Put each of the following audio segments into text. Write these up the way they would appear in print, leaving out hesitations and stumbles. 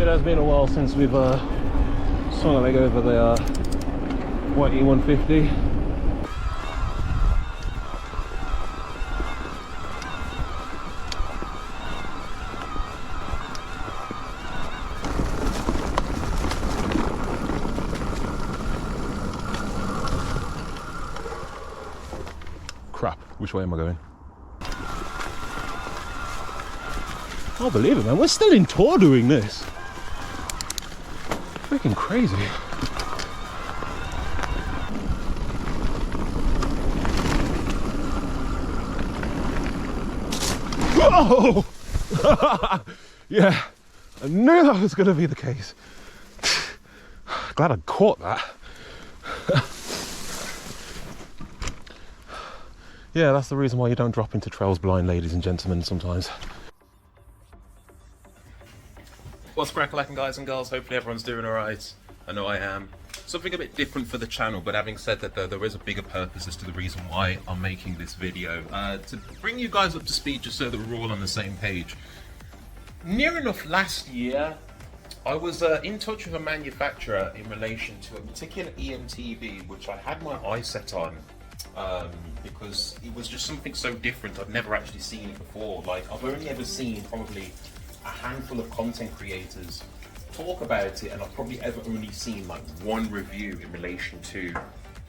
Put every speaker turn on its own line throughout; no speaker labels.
It has been a while since we've swung a leg over the white E150. Crap, which way am I going? I can't believe it, man. We're still in tour doing this. Freaking crazy. Whoa! Yeah, I knew that was going to be the case. Glad I caught that. Yeah, that's the reason why you don't drop into trails blind, ladies and gentlemen, sometimes. What's crackalacking, guys and girls? Hopefully everyone's doing alright. I know I am. Something a bit different for the channel, but having said that, though, there is a bigger purpose as to the reason why I'm making this video. To bring you guys up to speed, just so that we're all on the same page. Near enough last year, I was in touch with a manufacturer in relation to a particular Emtb, which I had my eye set on. Because it was just something so different. I've never actually seen it before. Like, I've only ever seen probably a handful of content creators talk about it, and I've probably ever only seen like one review in relation to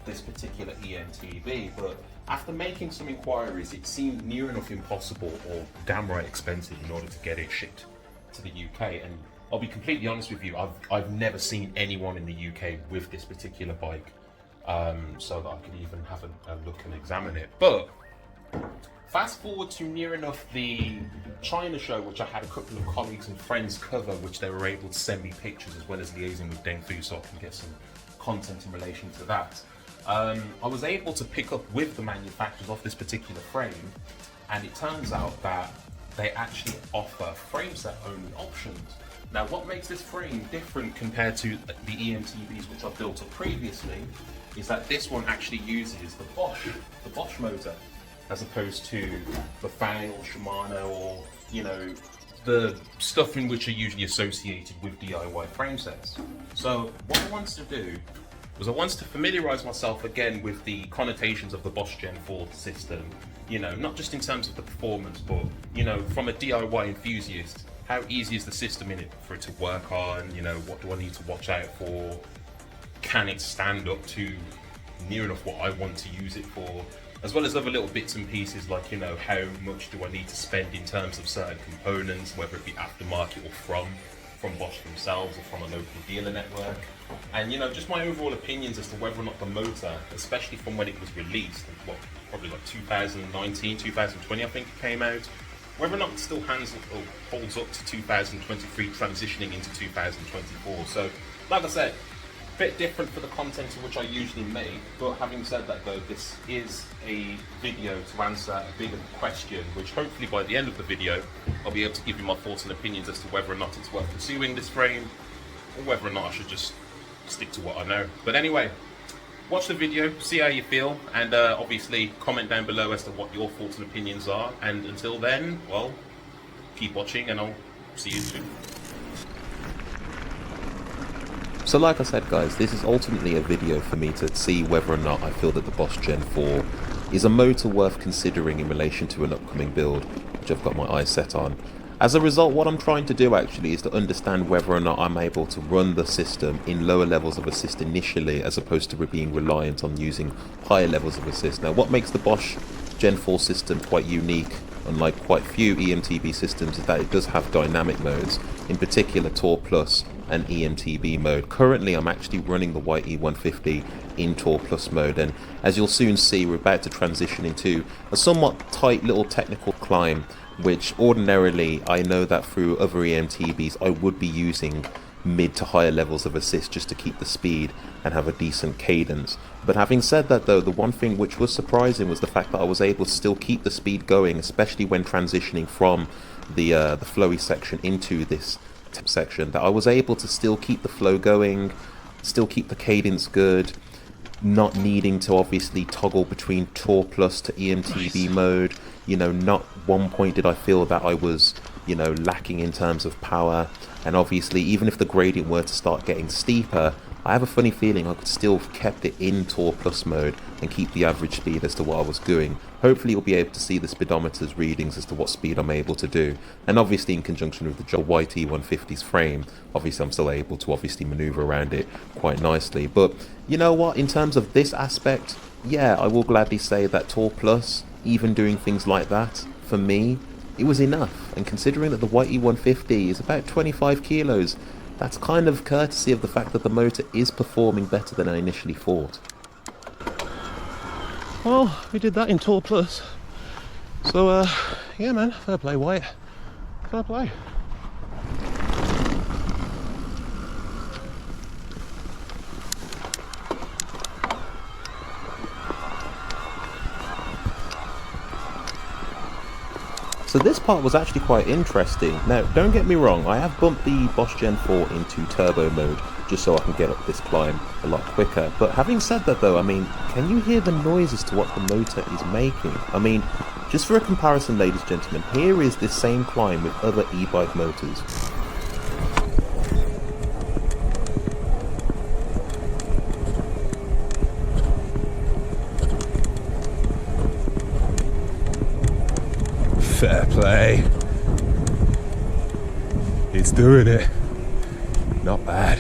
this particular Emtb. But after making some inquiries, it seemed near enough impossible or damn right expensive in order to get it shipped to the UK. And I'll be completely honest with you, I've never seen anyone in the UK with this particular bike. So that I could even have a look and examine it. But fast forward to near enough the China show, which I had a couple of colleagues and friends cover, which they were able to send me pictures as well as liaising with Dengfu so I can get some content in relation to that. I was able to pick up with the manufacturers of this particular frame, and it turns out that they actually offer frame set only options. Now, what makes this frame different compared to the Emtbs which I've built up previously is that this one actually uses the Bosch motor, as opposed to bafang or Shimano, or, you know, the stuff in which are usually associated with DIY frame sets. So what I wanted to do was I wanted to familiarise myself again with the connotations of the Bosch Gen4 system, you know, not just in terms of the performance, but, you know, from a DIY enthusiast, how easy is the system in it for it to work on, you know, what do I need to watch out for, can it stand up to near enough what I want to use it for, as well as other little bits and pieces like, you know, how much do I need to spend in terms of certain components, whether it be aftermarket or from Bosch themselves or from a local dealer network, and, you know, just my overall opinions as to whether or not the motor, especially from when it was released, what, probably like 2019, 2020 I think it came out, whether or not it still holds up to 2023 transitioning into 2024. So, like I said, a bit different for the content in which I usually make, but having said that though, this is a video to answer a bigger question, which hopefully by the end of the video, I'll be able to give you my thoughts and opinions as to whether or not it's worth pursuing this frame, or whether or not I should just stick to what I know. But anyway, watch the video, see how you feel, and obviously comment down below as to what your thoughts and opinions are. And until then, well, keep watching and I'll see you soon.
So like I said, guys, this is ultimately a video for me to see whether or not I feel that the Bosch Gen4 is a motor worth considering in relation to an upcoming build, which I've got my eyes set on. As a result, what I'm trying to do actually is to understand whether or not I'm able to run the system in lower levels of assist initially, as opposed to being reliant on using higher levels of assist. Now, what makes the Bosch Gen4 system quite unique, unlike quite few Emtb systems, is that it does have dynamic modes, in particular Tour Plus and Emtb mode. Currently, I'm actually running the white E150 in Tour Plus mode, and as you'll soon see, we're about to transition into a somewhat tight little technical climb, which ordinarily I know that through other Emtbs I would be using mid to higher levels of assist just to keep the speed and have a decent cadence. But having said that though, the one thing which was surprising was the fact that I was able to still keep the speed going, especially when transitioning from the flowy section into this section, that I was able to still keep the flow going, still keep the cadence good, not needing to obviously toggle between Tour Plus to Emtb mode. You know, not one point did I feel that I was you know, lacking in terms of power. And obviously, even if the gradient were to start getting steeper, I have a funny feeling I could still have kept it in Tour Plus mode and keep the average speed as to what I was doing. Hopefully you'll be able to see the speedometer's readings as to what speed I'm able to do. And obviously in conjunction with the YT150's frame, obviously I'm still able to obviously maneuver around it quite nicely. But you know what, in terms of this aspect, yeah, I will gladly say that Tour Plus, even doing things like that, for me, it was enough. And considering that the YT150 is about 25 kilos, that's kind of courtesy of the fact that the motor is performing better than I initially thought.
Well, we did that in Tour Plus. So, yeah, man, fair play, White. Fair play.
So this part was actually quite interesting. Now, don't get me wrong, I have bumped the Bosch Gen4 into turbo mode just so I can get up this climb a lot quicker. But having said that though, I mean, can you hear the noise as to what the motor is making? I mean, just for a comparison, ladies and gentlemen, here is this same climb with other e-bike motors.
Fair play. It's doing it. Not bad.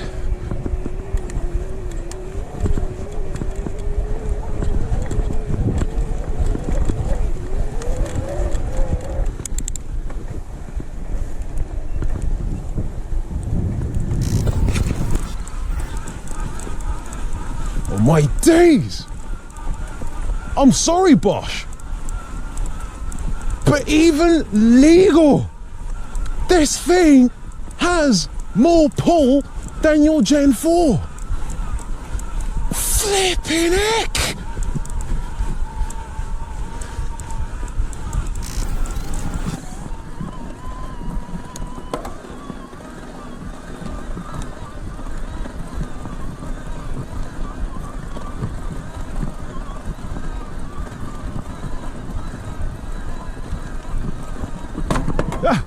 Oh my days! I'm sorry, Bosch. But even legal, this thing has more pull than your Gen 4. Flipping heck! Ah.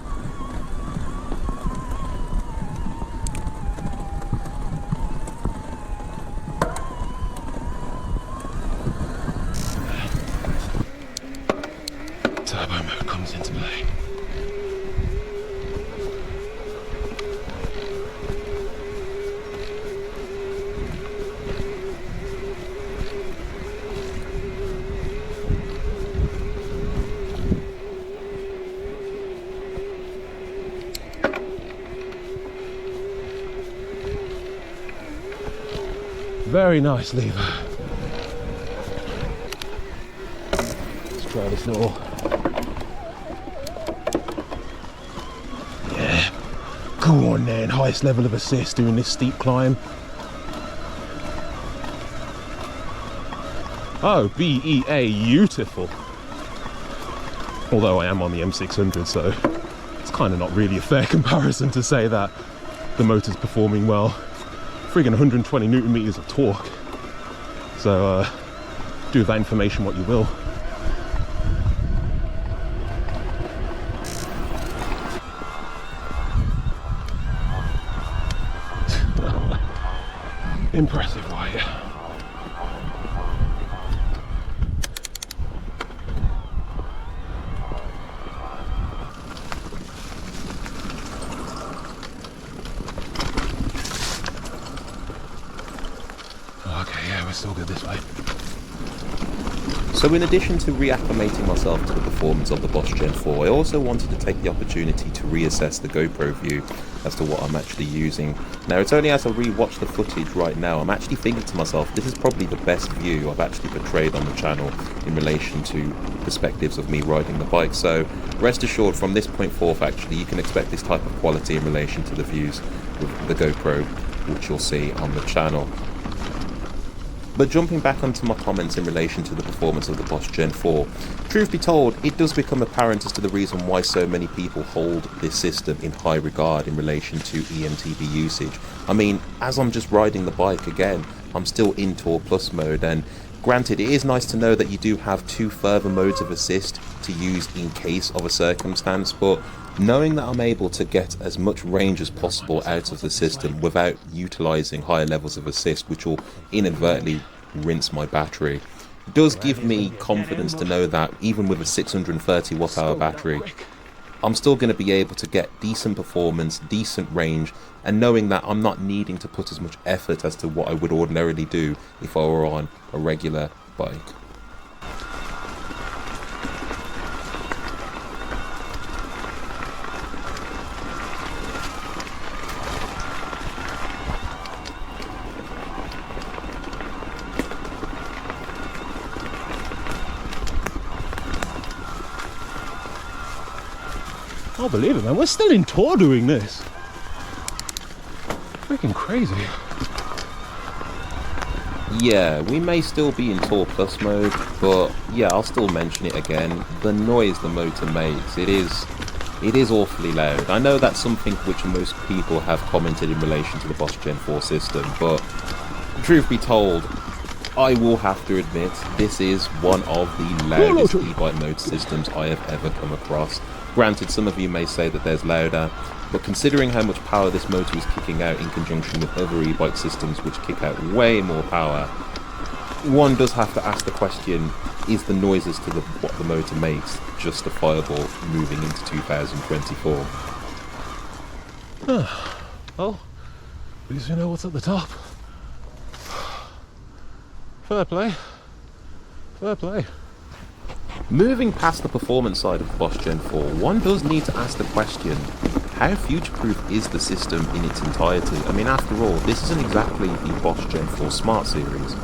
Turbo mode comes into play. Very nice lever. Let's try this little. Yeah, go on then, highest level of assist doing this steep climb. Oh, BEA, beautiful. Although I am on the M600, so it's kind of not really a fair comparison to say that the motor's performing well. Friggin' 120 newton meters of torque. So do with that information what you will. Impressive, Wyatt. Okay, yeah, we're still good this way.
So in addition to reacclimating myself to the performance of the Bosch Gen4, I also wanted to take the opportunity to reassess the GoPro view as to what I'm actually using. Now it's only as I re-watch the footage right now, I'm actually thinking to myself, this is probably the best view I've actually portrayed on the channel in relation to perspectives of me riding the bike. So rest assured, from this point forth actually, you can expect this type of quality in relation to the views with the GoPro, which you'll see on the channel. But jumping back onto my comments in relation to the performance of the Bosch Gen4, truth be told, it does become apparent as to the reason why so many people hold this system in high regard in relation to Emtb usage. I mean, as I'm just riding the bike again, I'm still in Tour Plus mode, and Granted, it is nice to know that you do have 2 further modes of assist to use in case of a circumstance, but knowing that I'm able to get as much range as possible out of the system without utilising higher levels of assist, which will inadvertently rinse my battery, does give me confidence to know that even with a 630 watt hour battery, I'm still going to be able to get decent performance, decent range, and knowing that I'm not needing to put as much effort as to what I would ordinarily do if I were on a regular bike.
I can't believe it, man. We're still in tour doing this. Freaking crazy.
Yeah, we may still be in Tour Plus mode, but yeah, I'll still mention it again. The noise the motor makes, it is awfully loud. I know that's something which most people have commented in relation to the Bosch Gen4 system, but truth be told, I will have to admit, this is one of the loudest e-bike motor systems I have ever come across. Granted, some of you may say that there's louder, but considering how much power this motor is kicking out in conjunction with other e-bike systems which kick out way more power, one does have to ask the question, is the noises to what the motor makes justifiable moving into 2024?
Well, at least we know what's at the top. Fair play. Fair play.
Moving past the performance side of the Bosch Gen4, one does need to ask the question, how future-proof is the system in its entirety? I mean, after all, this isn't exactly the Bosch Gen4 Smart Series.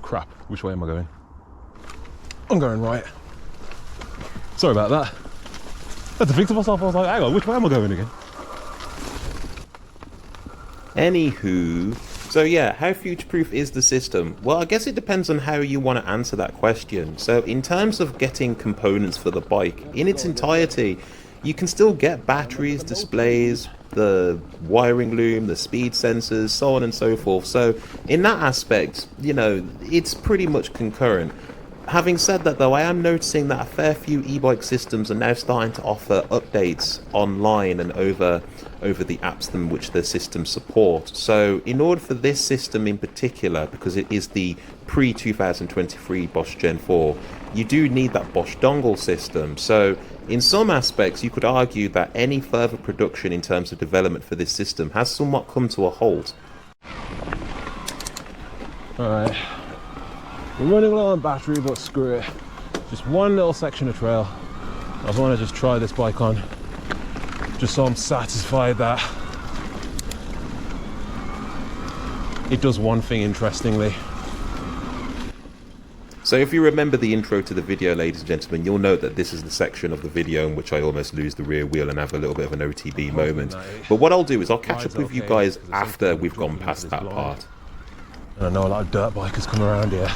Crap, which way am I going? I'm going right. Sorry about that. I had to think to myself, I was like, hang on, which way am I going again?
Anywho, so yeah, how future-proof is the system? Well, I guess it depends on how you want to answer that question. So in terms of getting components for the bike, in its entirety, you can still get batteries, displays, the wiring loom, the speed sensors, so on and so forth. So in that aspect, you know, it's pretty much concurrent. Having said that though, I am noticing that a fair few e-bike systems are now starting to offer updates online and over the apps in which their systems support. So in order for this system in particular, because it is the pre-2023 Bosch Gen4, you do need that Bosch dongle system. So in some aspects you could argue that any further production in terms of development for this system has somewhat come to a halt.
Alright, we're running low on battery, but screw it. Just one little section of trail. I want to just try this bike on, just so I'm satisfied that it does one thing interestingly.
So if you remember the intro to the video, ladies and gentlemen, you'll note that this is the section of the video in which I almost lose the rear wheel and have a little bit of an OTB moment. But what I'll do is I'll catch up with you guys after we've gone past that part.
And I know a lot of dirt bikers come around here,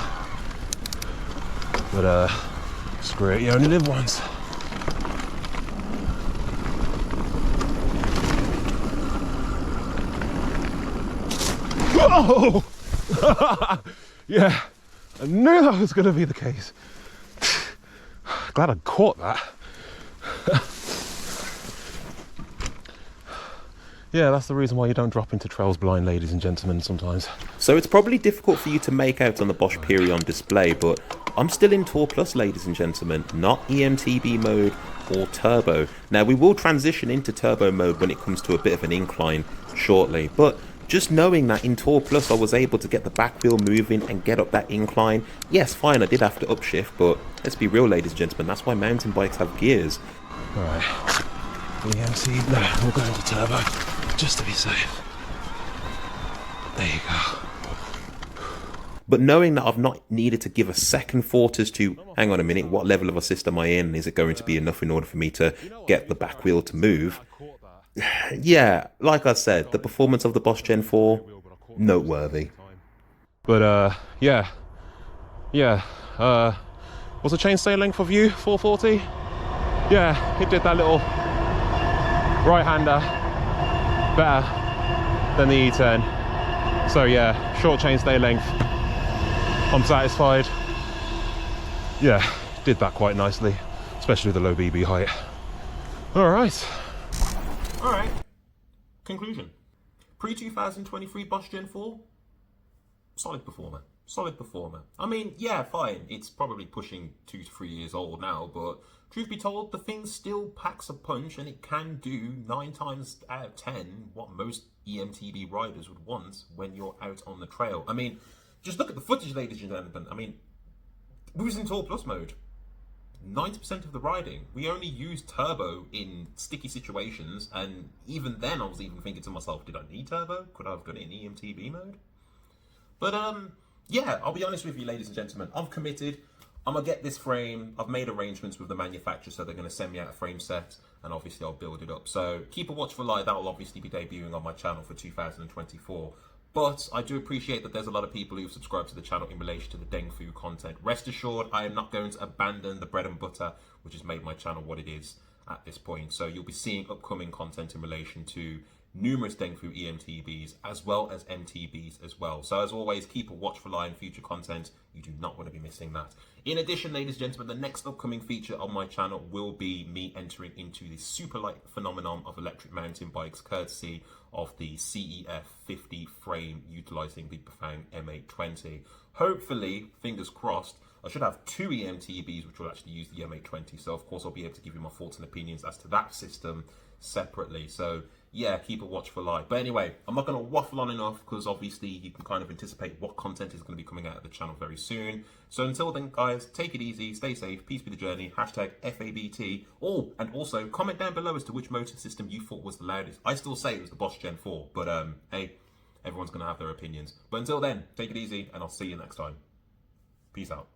but screw it, you only live once. Whoa! Yeah, I knew that was going to be the case. Glad I caught that. Yeah, that's the reason why you don't drop into trails blind, ladies and gentlemen, sometimes.
So it's probably difficult for you to make out on the Bosch Pirion display, but I'm still in Tour Plus, ladies and gentlemen, not EMTB mode or turbo. Now, we will transition into turbo mode when it comes to a bit of an incline shortly, but just knowing that in Tour Plus I was able to get the back wheel moving and get up that incline, yes, fine, I did have to upshift, but let's be real, ladies and gentlemen, that's why mountain bikes have gears.
Alright, EMT, no, we'll go into turbo, just to be safe. There you go.
But knowing that I've not needed to give a second thought as to, hang on a minute, what level of assist am I in? Is it going to be enough in order for me to get the back wheel to move? Yeah, like I said, the performance of the Bosch Gen4, noteworthy.
But yeah, what's the chainstay length of you? 440? Yeah, it did that little right-hander better than the E10. So yeah, short chainstay length. I'm satisfied. Yeah, did that quite nicely, especially with the low BB height. All right.
Conclusion. Pre-2023 Bosch Gen4, solid performer. I mean, yeah, fine, it's probably pushing 2 to 3 years old now, but truth be told, the thing still packs a punch, and it can do 9 times out of 10 what most EMTB riders would want when you're out on the trail. I mean, just look at the footage, ladies and gentlemen. I mean, we was in Tour Plus mode. 90% of the riding, we only used turbo in sticky situations, and even then I was even thinking to myself, did I need turbo? Could I have gone in EMTB mode? But yeah, I'll be honest with you, ladies and gentlemen, I'm committed. I'm gonna get this frame. I've made arrangements with the manufacturer, so they're gonna send me out a frame set, and obviously I'll build it up. So keep a watchful eye. That will obviously be debuting on my channel for 2024. But I do appreciate that there's a lot of people who've subscribed to the channel in relation to the Dengfu content. Rest assured, I am not going to abandon the bread and butter, which has made my channel what it is at this point. So you'll be seeing upcoming content in relation to numerous Dengfu EMTBs as well as MTBs as well. So as always, keep a watchful eye on future content. You do not want to be missing that. In addition, ladies and gentlemen, the next upcoming feature on my channel will be me entering into the super light phenomenon of electric mountain bikes, courtesy of the CEF 50 frame utilizing the Bafang M820. Hopefully, fingers crossed, I should have 2 EMTBs which will actually use the M820. So of course I'll be able to give you my thoughts and opinions as to that system separately. So yeah, keep a watchful eye. But anyway, I'm not going to waffle on enough, because obviously you can kind of anticipate what content is going to be coming out of the channel very soon. So until then, guys, take it easy, stay safe, peace be the journey, hashtag FABT. Oh, and also comment down below as to which motor system you thought was the loudest. I still say it was the Bosch Gen4, but hey, everyone's going to have their opinions. But until then, take it easy, and I'll see you next time. Peace out.